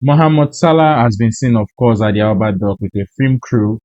Mohamed Salah has been seen, of course, at the Albert Dock with a film crew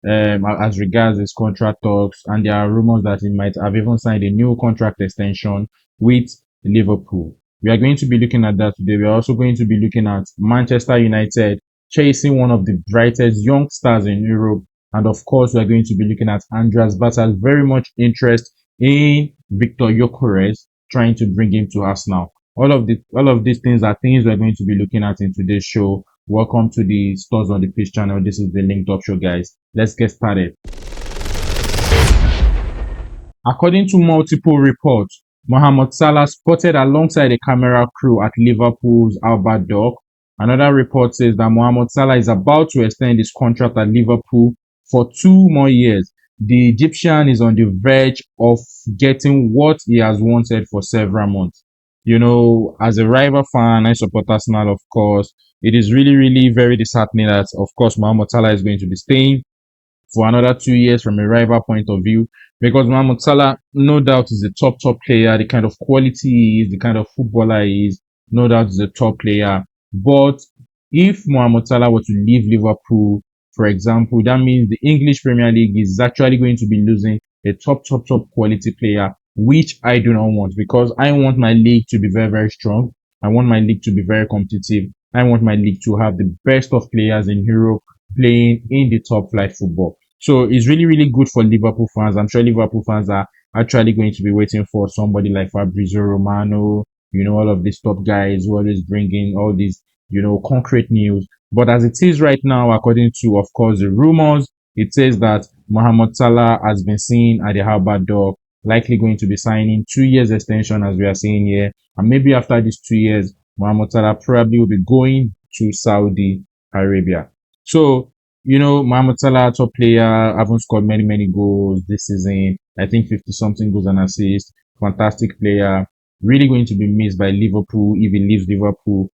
as regards his contract talks, and there are rumors that he might have even signed a new contract extension with Liverpool. We are going to be looking at that today. We are also going to be looking at Manchester United chasing one of the brightest young stars in Europe. And of course, we are going to be looking at Andreas Bata's very much interest in Viktor Gyökeres trying to bring him to Arsenal. All of these things are things we're going to be looking at in today's show. Welcome to the Stars on the Pitch channel. This is the Linked Up Show, guys. Let's get started. According to multiple reports, Mohamed Salah spotted alongside a camera crew at Liverpool's Albert Dock. Another report says that Mohamed Salah is about to extend his contract at Liverpool for 2 more years. The Egyptian is on the verge of getting what he has wanted for several months. You know, as a rival fan, I support Arsenal, of course. It is really, really very disheartening that, of course, Mohamed Salah is going to be staying for another 2 years from a rival point of view, because Mohamed Salah, no doubt, is a top player. The kind of quality he is, the kind of footballer he is, no doubt, is a top player. But if Mohamed Salah were to leave Liverpool, for example, that means the English Premier League is actually going to be losing a top quality player, which I do not want, because I want my league to be very, very strong. I want my league to be very competitive. I want my league to have the best of players in Europe playing in the top flight football. So it's really, really good for Liverpool fans. I'm sure Liverpool fans are actually going to be waiting for somebody like Fabrizio Romano, you know, all of these top guys who always bring in all these, you know, concrete news. But as it is right now, according to, of course, the rumors, it says that Mohamed Salah has been seen at the Albert Dock, likely going to be signing 2 years extension, as we are seeing here. And maybe after these 2 years, Mohamed Salah probably will be going to Saudi Arabia. So, you know, Mohamed Salah, top player, haven't scored many goals this season. I think 50 something goals and assists. Fantastic player. Really going to be missed by Liverpool if he leaves Liverpool.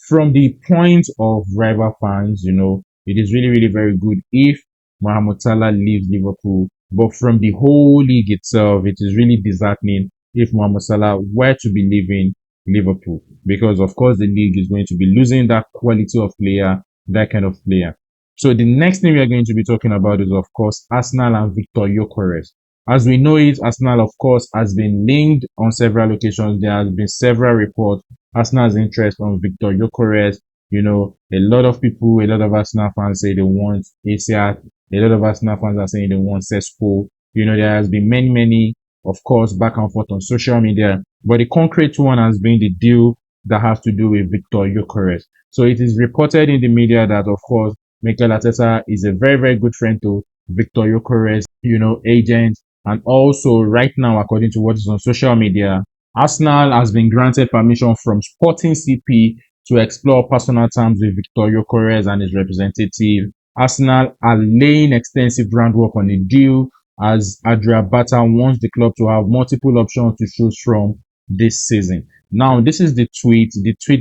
From the point of rival fans, you know, it is really, really very good if Mohamed Salah leaves Liverpool. But from the whole league itself, it is really disheartening if Mohamed Salah were to be leaving Liverpool. Because, of course, the league is going to be losing that quality of player, that kind of player. So the next thing we are going to be talking about is, of course, Arsenal and Viktor Gyökeres. As we know it, Arsenal, of course, has been linked on several occasions. There has been several reports. Arsenal's interest on Viktor Gyökeres. You know, a lot of people, a lot of Arsenal fans say they want ACR. A lot of Arsenal fans are saying they want Cesco. You know, there has been many, of course, back and forth on social media. But the concrete one has been the deal that has to do with Viktor Gyökeres. So it is reported in the media that, of course, Mikel Arteta is a very good friend to Viktor Gyökeres, you know, agent. And also right now, according to what is on social media, Arsenal has been granted permission from Sporting CP to explore personal terms with Viktor Gyökeres and his representative. Arsenal are laying extensive groundwork on a deal as Adria Bata wants the club to have multiple options to choose from this season. Now, this is the tweet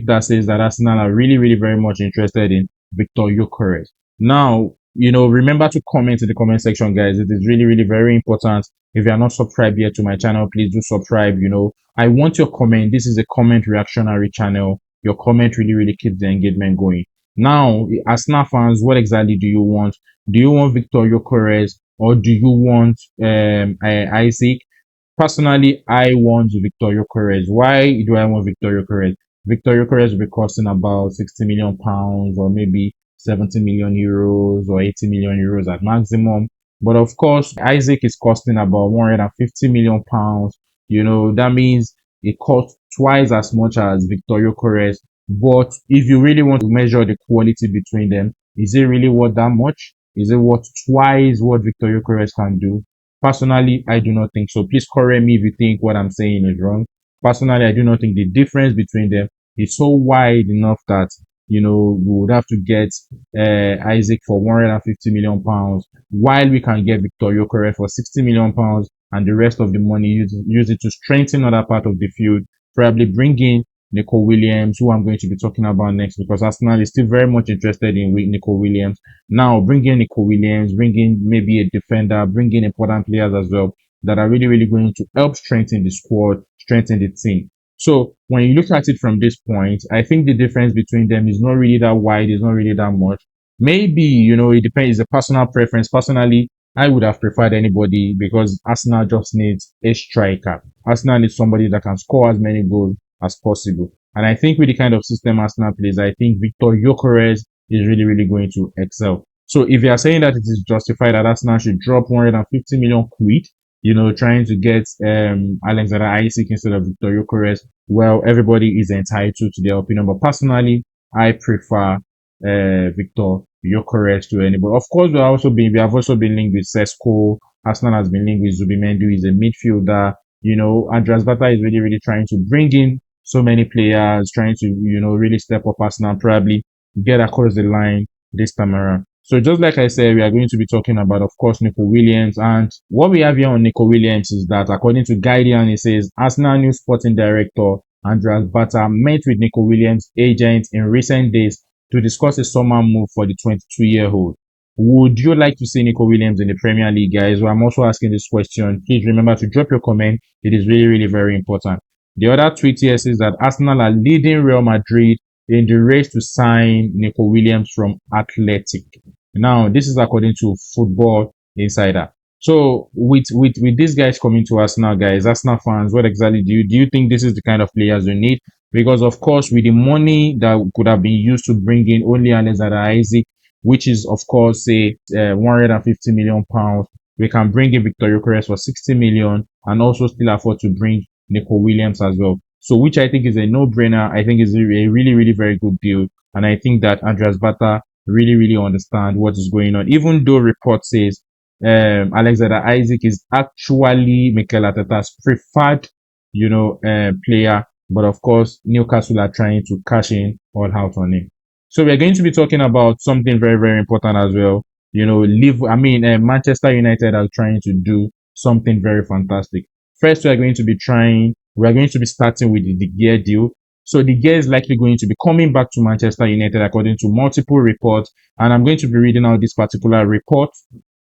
that says that Arsenal are really very much interested in Viktor Gyökeres. Now, you know, remember to comment in the comment section, guys. It is really very important. If you are not subscribed yet to my channel, please do subscribe. You know, I want your comment. This is a comment reactionary channel. Your comment really keeps the engagement going. Now, Arsenal fans, what exactly do you want? Do you want Viktor Gyökeres or do you want Isaac? Personally, I want Viktor Gyökeres. Why do I want Viktor Gyökeres? Viktor Gyökeres will be costing about £60 million or maybe 70 million euros or 80 million euros at maximum. But of course, Isaac is costing about 150 million pounds. You know, that means it costs twice as much as Viktor Gyökeres. But if you really want to measure the quality between them, is it really worth that much? Is it worth twice what Viktor Gyökeres can do? Personally, I do not think so. Please correct me if you think what I'm saying is wrong. Personally, I do not think the difference between them is so wide enough that, you know, we would have to get Isaac for 150 million pounds, while we can get Viktor Gyökeres for 60 million pounds, and the rest of the money use it to strengthen other part of the field, probably bring in Nico Williams, who I'm going to be talking about next, because Arsenal is still very much interested in Nico Williams. Now, bring in Nico Williams, bring in maybe a defender, bring in important players as well that are really going to help strengthen the squad, strengthen the team. So when you look at it from this point, I think the difference between them is not really that wide, it's not really that much. Maybe, it depends, it's a personal preference. Personally, I would have preferred anybody because Arsenal just needs a striker. Arsenal needs somebody that can score as many goals as possible. And I think with the kind of system Arsenal plays, I think Viktor Gyökeres is really, really going to excel. So if you are saying that it is justified that Arsenal should drop 150 million quid, trying to get Alexander Isaac instead of Viktor Gyökeres, well, everybody is entitled to their opinion. But personally, I prefer Viktor Gyökeres to anybody. Of course, we have also been linked with Sesko. Arsenal has been linked with Zubimendi, who is a midfielder. Andreas Bata is really, really trying to bring in so many players, trying to, really step up Arsenal, probably get across the line this time around. So just like I said, we are going to be talking about, of course, Nico Williams. And what we have here on Nico Williams is that, according to Guardian, it says Arsenal new sporting director Andreas Bata met with Nico Williams' agent in recent days to discuss a summer move for the 22-year-old. Would you like to see Nico Williams in the Premier League, guys? Well, I'm also asking this question. Please remember to drop your comment. It is really, really very important. The other tweet here says that Arsenal are leading Real Madrid in the race to sign Nico Williams from Athletic. Now, this is according to Football Insider. So, with these guys coming to Arsenal, guys, Arsenal fans, what exactly do you think this is the kind of players you need? Because, of course, with the money that could have been used to bring in only Alexander Isaac, which is, of course, say, 150 million pounds, we can bring in Viktor Gyökeres for 60 million and also still afford to bring Nico Williams as well. So, which I think is a no-brainer. I think is a really, really very good deal. And I think that Andreas Bata really, really understand what is going on. Even though report says Alexander Isaac is actually Mikel Arteta's preferred, player. But of course, Newcastle are trying to cash in all out on him. So we're going to be talking about something very, very important as well. Manchester United are trying to do something very fantastic. First, we are going to be starting with the De Gea deal. So De Gea is likely going to be coming back to Manchester United according to multiple reports. And I'm going to be reading out this particular report.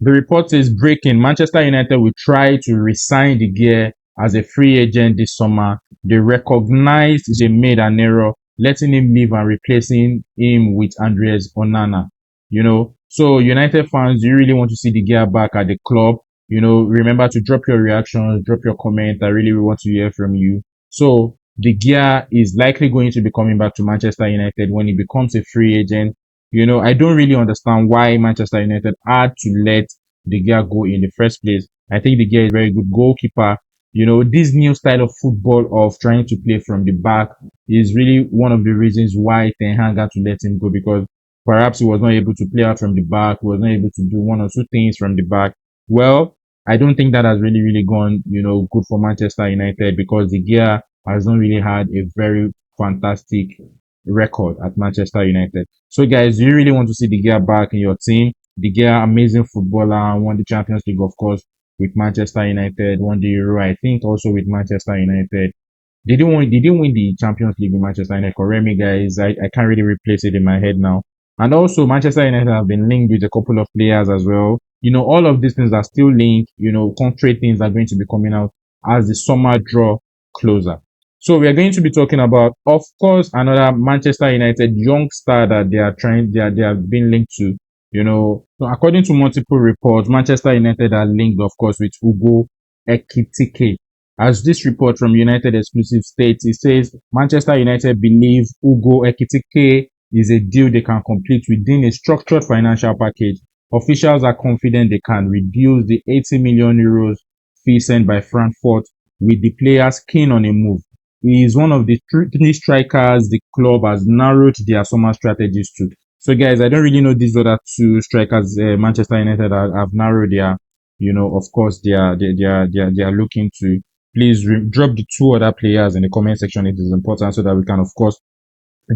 The report says breaking: Manchester United will try to re-sign De Gea as a free agent this summer. They recognized they made an error, letting him leave and replacing him with Andreas Onana. So United fans, do you really want to see De Gea back at the club? Remember to drop your reactions, drop your comment. I really want to hear from you. So De Gea is likely going to be coming back to Manchester United when he becomes a free agent. I don't really understand why Manchester United had to let De Gea go in the first place. I think De Gea is a very good goalkeeper. This new style of football of trying to play from the back is really one of the reasons why Ten Hag had to let him go, because perhaps he was not able to play out from the back, he was not able to do one or two things from the back. Well, I don't think that has really, really gone, good for Manchester United, because De Gea has not really had a very fantastic record at Manchester United. So guys, do you really want to see De Gea back in your team? De Gea, amazing footballer, won the Champions League, of course, with Manchester United, won the Euro, I think also with Manchester United. They didn't win the Champions League with Manchester United. Correct me, guys. I can't really replace it in my head now. And also, Manchester United have been linked with a couple of players as well. All of these things are still linked. Concrete things are going to be coming out as the summer draw closer. So we are going to be talking about, of course, another Manchester United young star that they have been linked to. So according to multiple reports, Manchester United are linked, of course, with Hugo Ekitike. As this report from United Exclusive states, it says Manchester United believe Hugo Ekitike is a deal they can complete within a structured financial package. Officials are confident they can reduce the 80 million euros fee sent by Frankfurt, with the players keen on a move. He is one of the three strikers the club has narrowed their summer strategies to. So guys, I don't really know these other two strikers Manchester United have narrowed their, of course, they are looking to. Please drop the two other players in the comment section. It is important so that we can, of course,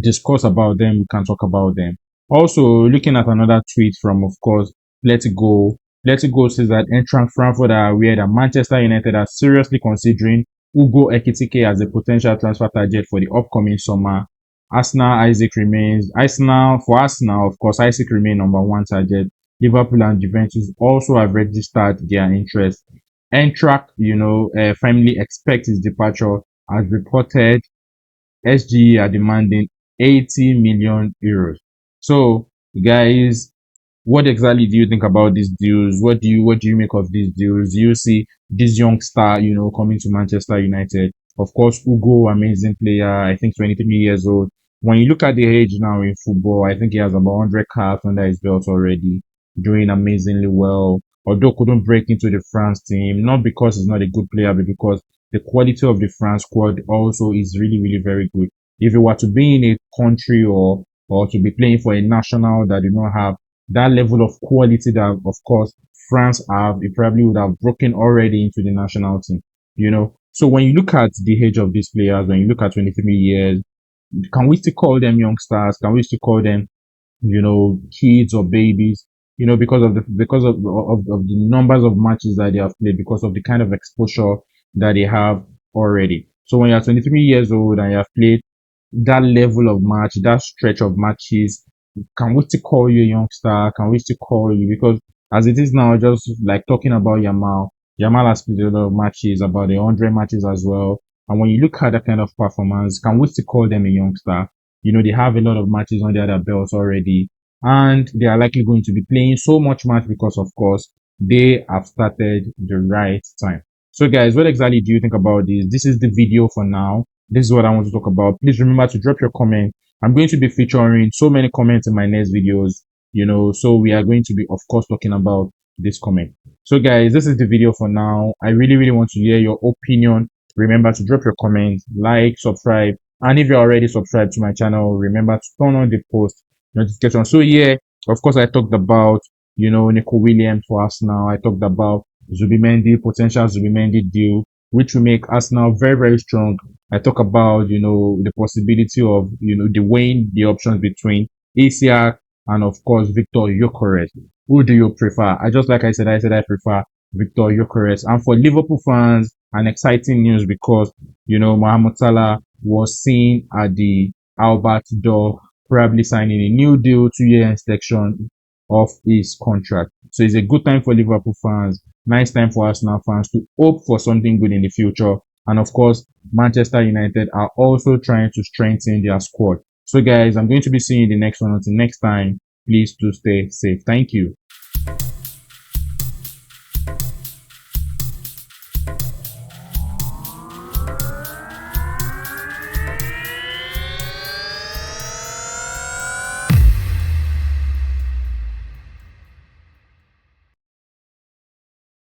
discuss about them. We can talk about them. Also, looking at another tweet from, of course, Let It Go. Let It Go says that Eintracht Frankfurt are aware that Manchester United are seriously considering Hugo Ekitike as a potential transfer target for the upcoming summer. For Arsenal, of course, Isaac remains number one target. Liverpool and Juventus also have registered their interest. Eintracht, firmly expect his departure, as reported SGE are demanding 80 million euros. So, guys, what exactly do you think about these deals? What do you make of these deals? Do you see this young star, coming to Manchester United? Of course, Hugo, amazing player. I think 23 years old. When you look at the age now in football, I think he has about 100 caps under his belt already, doing amazingly well. Although couldn't break into the France team, not because he's not a good player, but because the quality of the France squad also is really, really very good. If you were to be in a country or to be playing for a national that do not have that level of quality that, of course, France have, it probably would have broken already into the national team. So when you look at the age of these players, when you look at 23 years, can we still call them youngsters? Can we still call them, kids or babies? Because of the numbers of matches that they have played, because of the kind of exposure that they have already. So when you're 23 years old and you have played that level of match, that stretch of matches, can we still call you a youngster? Can we still call you? Because as it is now, just like talking about Yamal has played a lot of matches, about 100 matches as well. And when you look at that kind of performance, can we still call them a youngster? They have a lot of matches on their belts already, and they are likely going to be playing so much match because, of course, they have started the right time. So, guys, what exactly do you think about this? This is the video for now. This is what I want to talk about. Please remember to drop your comment. I'm going to be featuring so many comments in my next videos, so we are going to be, of course, talking about this comment. So, guys, this is the video for now. I really, really want to hear your opinion. Remember to drop your comment, like, subscribe, and if you're already subscribed to my channel, remember to turn on the post notification. So, yeah, of course, I talked about, Nico Williams for Arsenal. I talked about Zubimendi, potential Zubimendi deal, which will make Arsenal very, very strong. I talk about, the possibility of, the weighing the options between ACR and, of course, Viktor Gyökeres. Who do you prefer? Like I said I prefer Viktor Gyökeres. And for Liverpool fans, an exciting news because, Mohamed Salah was seen at the Albert Door, probably signing a new deal, 2-year extension of his contract. So it's a good time for Liverpool fans, nice time for Arsenal fans to hope for something good in the future. And of course, Manchester United are also trying to strengthen their squad. So guys, I'm going to be seeing you in the next one. Until next time, please do stay safe. Thank you.